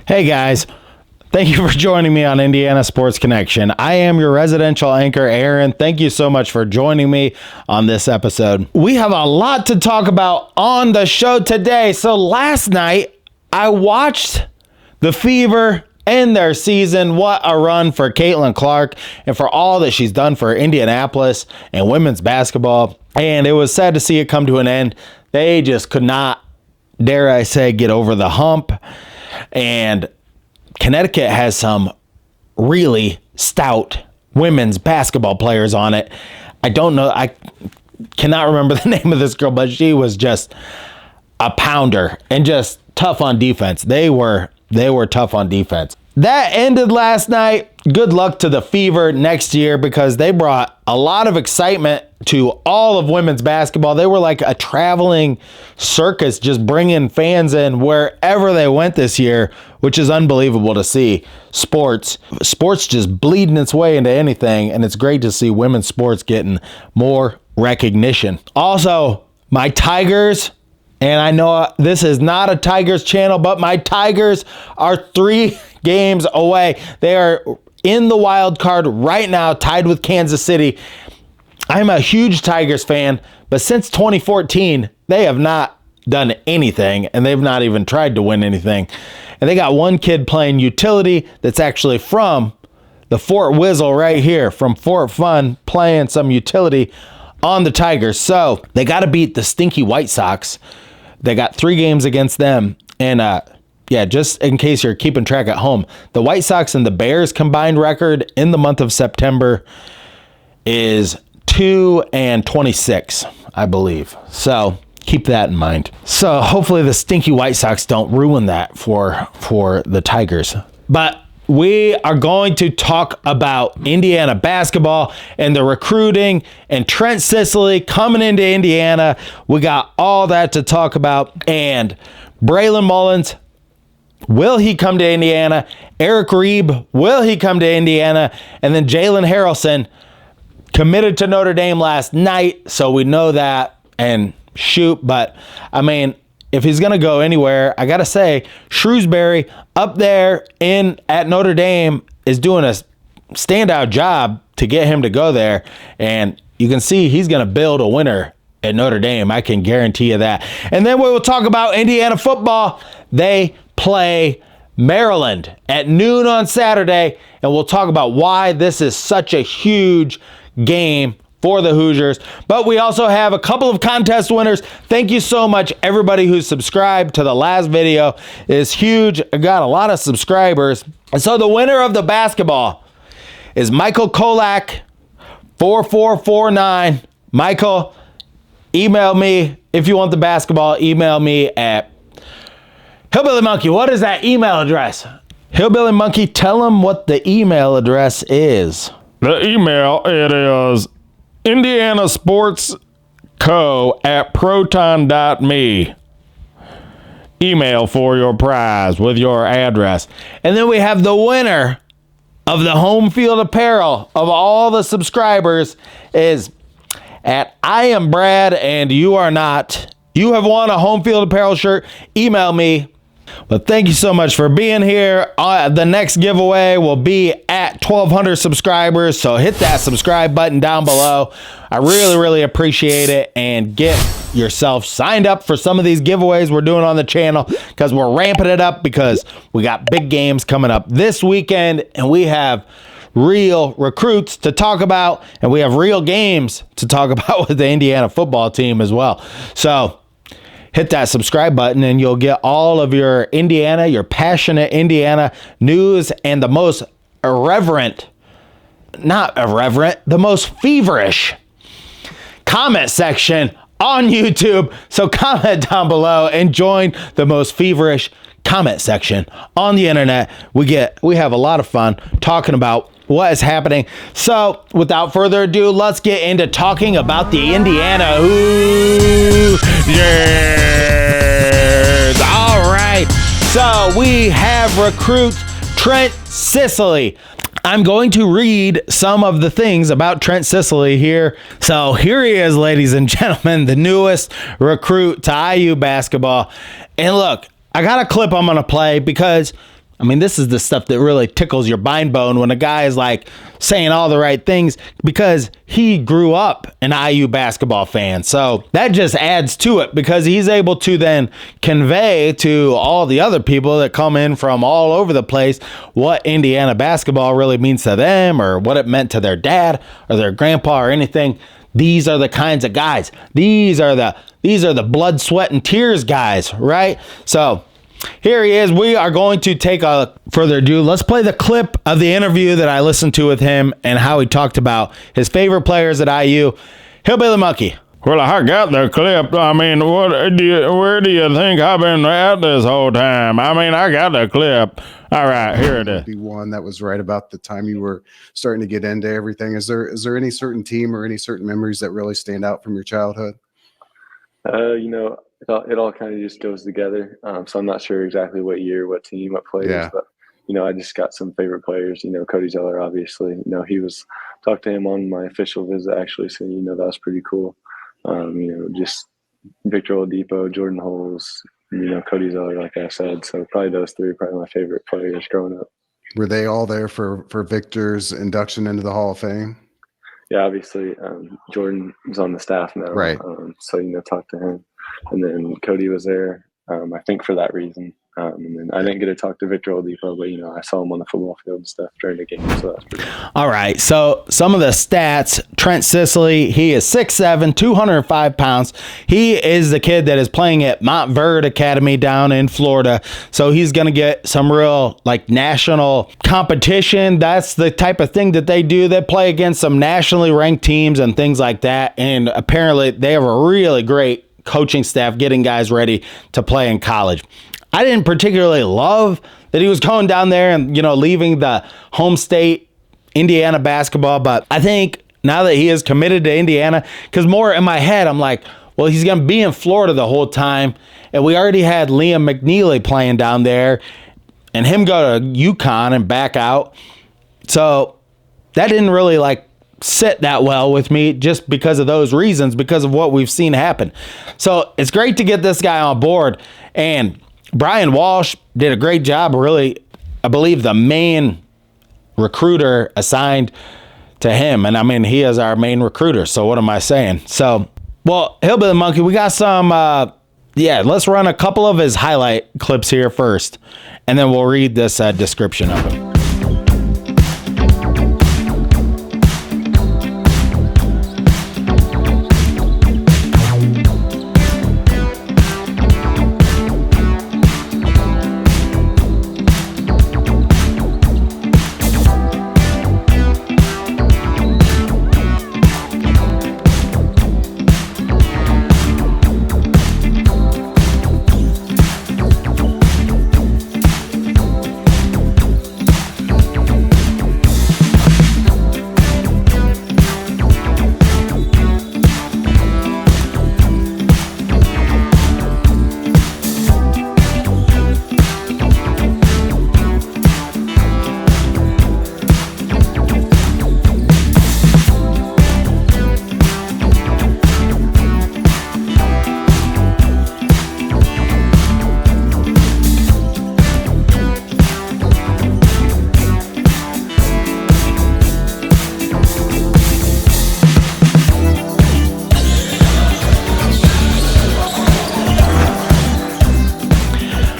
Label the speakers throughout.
Speaker 1: Hey guys, thank you for joining me on Indiana Sports Connection. I am your residential anchor, Aaron. Thank you so much for joining me on this episode. We have a lot to talk about on the show today. So last night, I watched the Fever end their season. What a run for Caitlin Clark and for all that she's done for Indianapolis and women's basketball. And it was sad to see it come to an end. They just could not, dare I say, get over the hump. And Connecticut has some really stout women's basketball players on it. I don't know. I cannot remember the name of this girl, but she was just a pounder and just tough on defense. They were tough on defense. That ended last night. Good luck to the Fever next year because they brought a lot of excitement to all of women's basketball. They were like a traveling circus, just bringing fans in wherever they went this year, which is unbelievable to see. Sports just bleeding its way into anything, and it's great to see women's sports getting more recognition. Also, my Tigers, and I know this is not a Tigers channel, but my Tigers are 3 games away. They are in the wild card right now, tied with Kansas City. I'm a huge Tigers fan, but since 2014, they have not done anything, and they've not even tried to win anything. And they got one kid playing utility that's actually from the Fort Whizzle right here, from Fort Fun, playing some utility on the Tigers. So they got to beat the stinky White Sox. They got 3 games against them. And just in case you're keeping track at home, the White Sox and the Bears combined record in the month of September is 2-26, I believe. So keep that in mind. So hopefully the stinky White Sox don't ruin that for the Tigers. But we are going to talk about Indiana basketball and the recruiting and Trent Sisley coming into Indiana. We got all that to talk about. And Braylon Mullins, will he come to Indiana? Eric Reeb, will he come to Indiana? And then Jalen Harrelson committed to Notre Dame last night, so we know that. And shoot, but I mean, if he's going to go anywhere, I got to say, Shrewsbury up there at Notre Dame is doing a standout job to get him to go there. And you can see he's going to build a winner at Notre Dame. I can guarantee you that. And then we will talk about Indiana football. They play Maryland at noon on Saturday, and we'll talk about why this is such a huge game for the Hoosiers. But we also have a couple of contest winners. Thank you so much, everybody who subscribed to the last video. It's huge. I got a lot of subscribers. And so the winner of the basketball is Michael Kolak, 4449. Michael, email me if you want the basketball. Email me at Hillbilly Monkey. What is that email address? Hillbilly Monkey, tell them what the email address is.
Speaker 2: The email, it is indianasportsco@proton.me. Email for your prize with your address.
Speaker 1: And then we have the winner of the home field apparel of all the subscribers is at I am Brad and you are not. You have won a home field apparel shirt. Email me. But thank you so much for being here. The next giveaway will be at 1,200 subscribers. So hit that subscribe button down below. I really, really appreciate it. And get yourself signed up for some of these giveaways we're doing on the channel because we're ramping it up because we got big games coming up this weekend. And we have real recruits to talk about. And we have real games to talk about with the Indiana football team as well. So hit that subscribe button and you'll get all of your Indiana, your passionate Indiana news and the most the most feverish comment section on YouTube. So comment down below and join the most feverish comment section on the internet. We have a lot of fun talking about what is happening. So without further ado, let's get into talking about the Indiana Hoosiers. All right. So we have recruit Trent Sisley. I'm going to read some of the things about Trent Sisley here. So here he is, ladies and gentlemen, the newest recruit to IU basketball. And look, I got a clip I'm going to play because I mean, this is the stuff that really tickles your mind bone when a guy is like saying all the right things because he grew up an IU basketball fan. So that just adds to it because he's able to then convey to all the other people that come in from all over the place what Indiana basketball really means to them or what it meant to their dad or their grandpa or anything. These are the kinds of guys. These are the blood, sweat, and tears guys, right? So here he is. We are going to take a further ado. Let's play the clip of the interview that I listened to with him and how he talked about his favorite players at IU. Hillbilly Monkey.
Speaker 2: Well, I got the clip. I mean, where do you think I've been at this whole time? I mean, I got the clip. All right, here it is.
Speaker 3: One that was right about the time you were starting to get into everything. Is there any certain team or any certain memories that really stand out from your childhood?
Speaker 4: It all kind of just goes together. So I'm not sure exactly what year, what team, what players, but I just got some favorite players. Cody Zeller, obviously. Talked to him on my official visit actually, so that was pretty cool. Just Victor Oladipo, Jordan Holes, Cody Zeller, like I said. So probably those three are probably my favorite players growing up.
Speaker 3: Were they all there for Victor's induction into the Hall of Fame?
Speaker 4: Yeah, obviously Jordan is on the staff now,
Speaker 3: right?
Speaker 4: So talk to him, and then Cody was there. I think for that reason. And then I didn't get to talk to Victor Oladipo, but I saw him on the football field and stuff during the game, so that's pretty cool.
Speaker 1: All right, so some of the stats. Trent Sisley, he is 6'7", 205 pounds. He is the kid that is playing at Montverde Academy down in Florida, so he's going to get some real national competition. That's the type of thing that they do. They play against some nationally ranked teams and things like that, and apparently they have a really great coaching staff getting guys ready to play in college. I didn't particularly love that he was going down there and, leaving the home state, Indiana basketball. But I think now that he is committed to Indiana, because more in my head, I'm like, well, he's going to be in Florida the whole time. And we already had Liam McNeely playing down there and him go to UConn and back out. So that didn't really sit that well with me just because of those reasons, because of what we've seen happen. So it's great to get this guy on board. And Brian Walsh did a great job, really, I believe the main recruiter assigned to him. And I mean, he is our main recruiter. So what am I saying? So, well, Hillbilly Monkey, we got some, let's run a couple of his highlight clips here first. And then we'll read this description of him.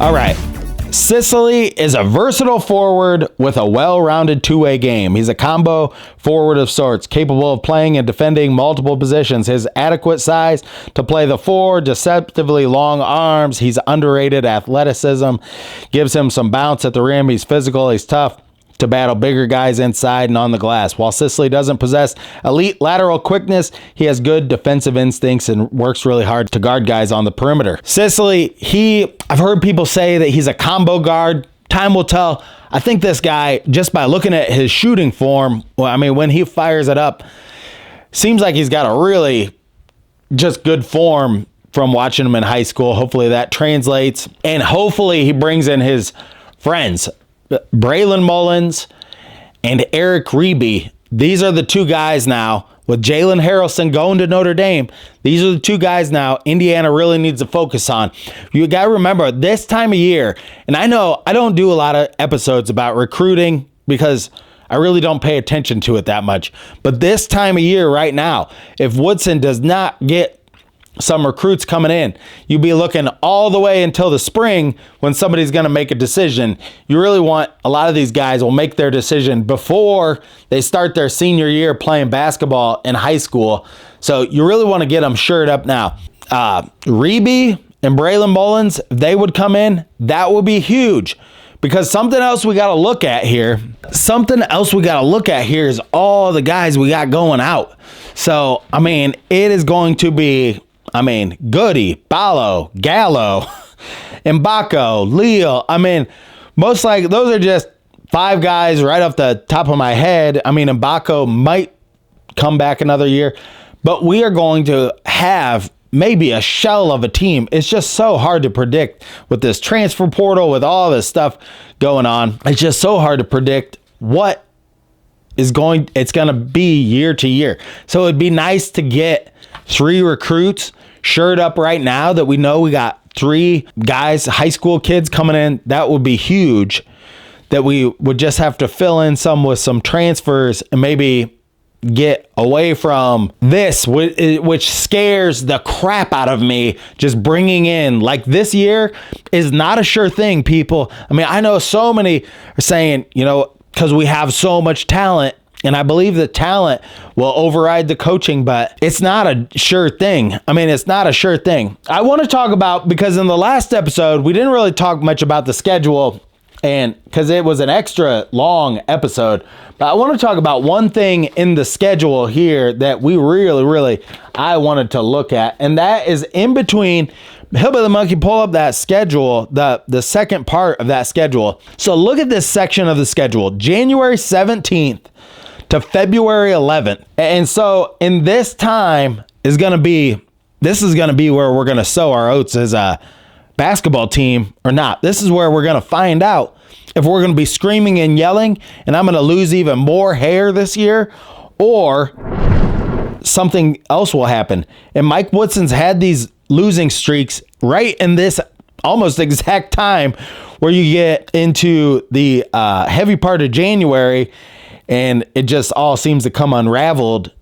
Speaker 1: All right. Sisley is a versatile forward with a well-rounded two-way game. He's a combo forward of sorts, capable of playing and defending multiple positions. His adequate size to play the four, deceptively long arms. He's underrated athleticism, gives him some bounce at the rim. He's physical, he's tough to battle bigger guys inside and on the glass. While Sisley doesn't possess elite lateral quickness, he has good defensive instincts and works really hard to guard guys on the perimeter. Sisley, I've heard people say that he's a combo guard. Time will tell. I think this guy, just by looking at his shooting form, when he fires it up, seems like he's got a really just good form from watching him in high school. Hopefully that translates. And hopefully he brings in his friends, Braylon Mullins and Eric Reeby. These are the two guys now. with Jalen Harrelson going to Notre Dame, these are the two guys now Indiana really needs to focus on. You got to remember this time of year, and I know I don't do a lot of episodes about recruiting because I really don't pay attention to it that much. But this time of year right now, if Woodson does not get some recruits coming in, you'll be looking all the way until the spring when somebody's going to make a decision. You really want a lot of these guys will make their decision before they start their senior year playing basketball in high school. So you really want to get them shored up now. Reeby and Braylon Mullins, if they would come in, that would be huge. Because something else we got to look at here is all the guys we got going out. So, I mean, it is going to be, Goody, Ballo, Gallo, Mbako, Leal. Most likely, those are just 5 guys right off the top of my head. Mbako might come back another year. But we are going to have maybe a shell of a team. It's just so hard to predict with this transfer portal, with all this stuff going on. It's just so hard to predict what it's going to be year to year. So it'd be nice to get 3 recruits shored up right now that we know we got 3 guys, high school kids coming in. That would be huge. That we would just have to fill in some with some transfers and maybe get away from this, which scares the crap out of me. Just bringing in, like, this year is not a sure thing, people. I know so many are saying, because we have so much talent, and I believe the talent will override the coaching, but it's not a sure thing. It's not a sure thing. I want to talk about, because in the last episode, we didn't really talk much about the schedule, and because it was an extra long episode. But I want to talk about one thing in the schedule here that we really, I wanted to look at. And that is in between. Hillbilly Monkey, pull up that schedule, the second part of that schedule. So look at this section of the schedule, January 17th to February 11th. And so in this time this is going to be where we're going to sow our oats as a basketball team or not. This is where we're going to find out if we're going to be screaming and yelling and I'm going to lose even more hair this year, or something else will happen. And Mike Woodson's had these losing streaks right in this almost exact time where you get into the heavy part of January and it just all seems to come unraveled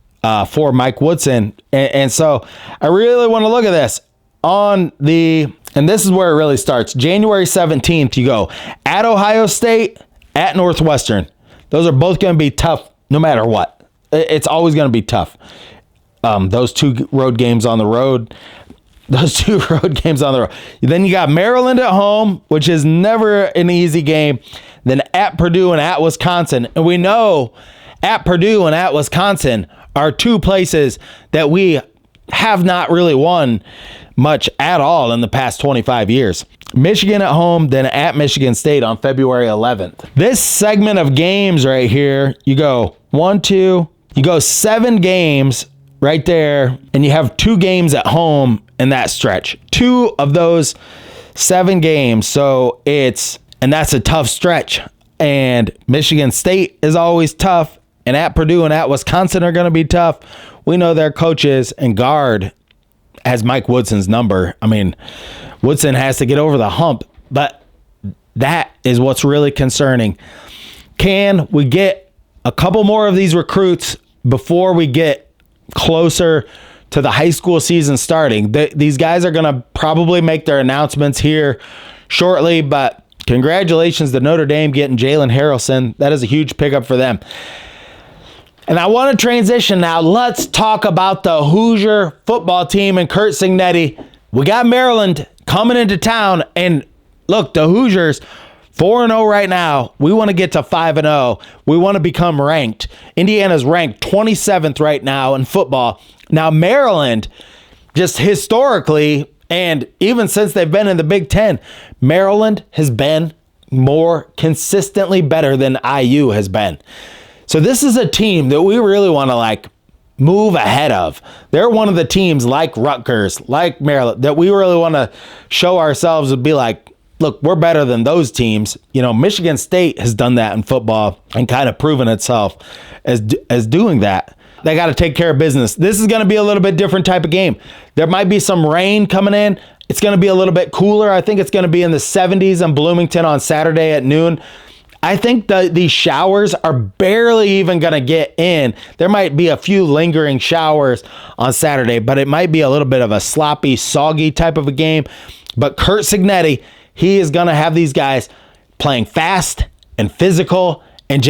Speaker 1: for Mike Woodson. And so I really want to look at this and this is where it really starts. January 17th, you go at Ohio State, at Northwestern. Those are both going to be tough no matter what. It's always going to be tough. Those 2 road games on the road. Then you got Maryland at home, which is never an easy game. Then at Purdue and at Wisconsin. And we know at Purdue and at Wisconsin are 2 places that we have not really won much at all in the past 25 years. Michigan at home, then at Michigan State on February 11th. This segment of games right here, you go 7 games right there, and you have 2 games at home in that stretch. 2 of those 7 games. So that's a tough stretch. And Michigan State is always tough, and at Purdue and at Wisconsin are going to be tough. We know their coaches and guard has Mike Woodson's number. Woodson has to get over the hump, but that is what's really concerning. Can we get a couple more of these recruits before we get closer to the high school season starting? These guys are going to probably make their announcements here shortly, but congratulations to Notre Dame getting Jalen Harrelson. That is a huge pickup for them. And I want to transition now. Let's talk about the Hoosier football team and Curt Cignetti. We got Maryland coming into town. And look, the Hoosiers, 4-0 right now. We want to get to 5-0. We want to become ranked. Indiana's ranked 27th right now in football. Now, Maryland, just historically, and even since they've been in the Big Ten, Maryland has been more consistently better than IU has been. So this is a team that we really want to move ahead of. They're one of the teams like Rutgers, like Maryland, that we really want to show ourselves and be like, look, we're better than those teams. Michigan State has done that in football and kind of proven itself as doing that. They got to take care of business. This is going to be a little bit different type of game. There might be some rain coming in. It's going to be a little bit cooler. I think it's going to be in the 70s in Bloomington on Saturday at noon. I think these showers are barely even going to get in. There might be a few lingering showers on Saturday, but it might be a little bit of a sloppy, soggy type of a game. But Curt Cignetti, he is going to have these guys playing fast and physical, and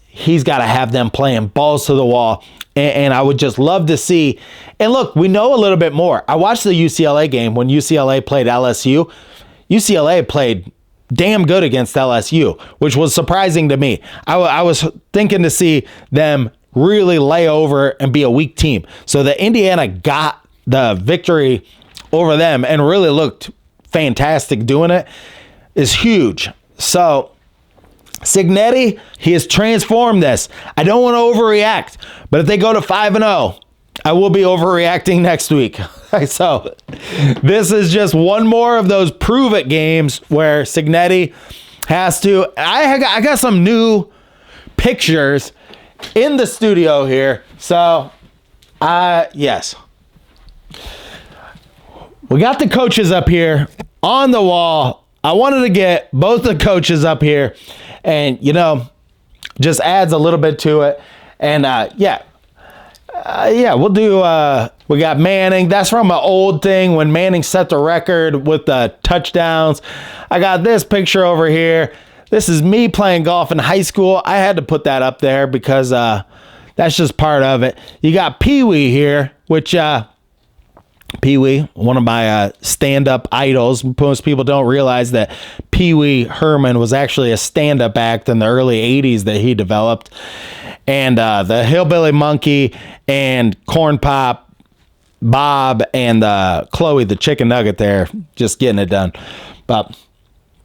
Speaker 1: he's got to have them playing balls to the wall. And I would just love to see. And look, we know a little bit more. I watched the UCLA game when UCLA played LSU. UCLA played damn good against LSU, which was surprising to me. I was thinking to see them really lay over and be a weak team. So the Indiana got the victory over them and really looked fantastic doing it is huge. So Cignetti, he has transformed this. I don't want to overreact, but if they go to 5-0, I will be overreacting next week. So this is just one more of those prove it games where Cignetti has to. I got some new pictures in the studio here. So, yes. We got the coaches up here on the wall. I wanted to get both the coaches up here and, just adds a little bit to it. And, we'll do, we got Manning. That's from an old thing when Manning set the record with the touchdowns. I got this picture over here. This is me playing golf in high school. I had to put that up there because that's just part of it. You got Pee Wee here, which Pee Wee, one of my stand-up idols. Most people don't realize that Pee Wee Herman was actually a stand-up act in the early 80s that he developed. And the Hillbilly Monkey and Corn Pop Bob and Chloe the Chicken Nugget there, just getting it done. But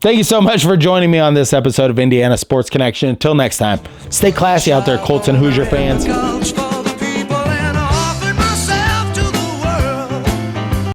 Speaker 1: thank you so much for joining me on this episode of Indiana Sports Connection. Until next time, stay classy out there, Colts and Hoosier fans.